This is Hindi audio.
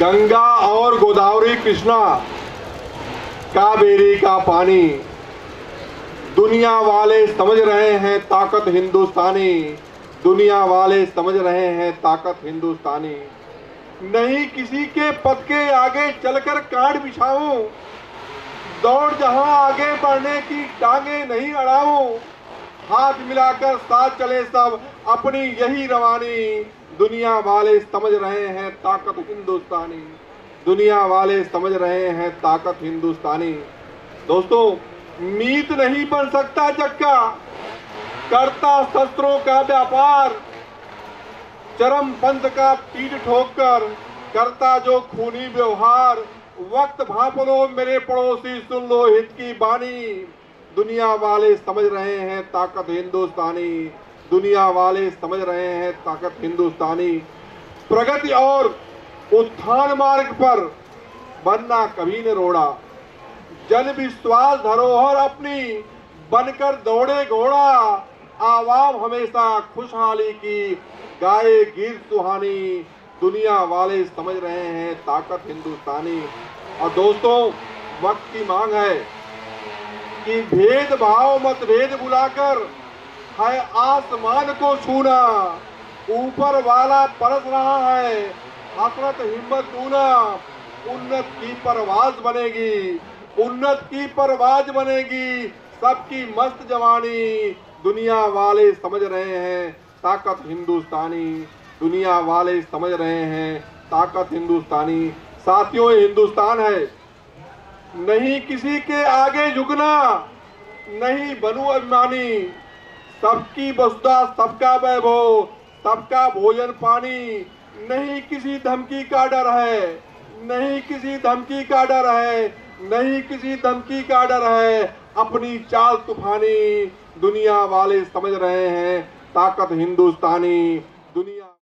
गंगा और गोदावरी कृष्णा कावेरी का पानी, दुनिया वाले समझ रहे हैं ताकत हिंदुस्तानी, दुनिया वाले समझ रहे हैं ताकत हिंदुस्तानी। नहीं किसी के पद के आगे चलकर कांड बिछाऊं, दौड़ जहां आगे बढ़ने की टांगे नहीं अड़ाऊं, हाथ मिलाकर साथ चले सब अपनी यही रवानी, दुनिया वाले समझ रहे हैं ताकत हिंदुस्तानी, दुनिया वाले समझ रहे हैं ताकत हिंदुस्तानी। दोस्तों, मीत नहीं बन सकता जग का, करता शस्त्रों का व्यापार, चरम पंथ का पीठ ठोककर करता जो खूनी व्यवहार। वक्त भांप लो मेरे पड़ोसी, सुन लो हित की बानी, दुनिया वाले समझ रहे हैं ताकत हिंदुस्तानी, दुनिया वाले समझ रहे हैं ताकत हिंदुस्तानी। प्रगति और उत्थान मार्ग पर बनना कभी न रोड़ा, जन विश्वास धरोहर अपनी बनकर दौड़े घोड़ा, आवाम हमेशा खुशहाली की गाए गीत सुहानी, दुनिया वाले समझ रहे हैं ताकत हिंदुस्तानी। और दोस्तों, वक्त की मांग है कि भेदभाव मतभेद बुलाकर है आसमान को छूना, ऊपर वाला परस रहा है हसरत हिम्मत तूना, उन्नत की परवाज बनेगी, उन्नत की परवाज बनेगी सबकी मस्त जवानी, दुनिया वाले समझ रहे हैं ताकत हिंदुस्तानी, दुनिया वाले समझ रहे हैं ताकत हिंदुस्तानी। साथियों, हिंदुस्तान है, नहीं किसी के आगे झुकना, नहीं बनूं अभिमानी, सबकी वसुधा सबका वैभव सबका भोजन पानी, नहीं किसी धमकी का डर है, नहीं किसी धमकी का डर है, नहीं किसी धमकी का डर है, अपनी चाल तूफानी, दुनिया वाले समझ रहे हैं ताकत हिंदुस्तानी,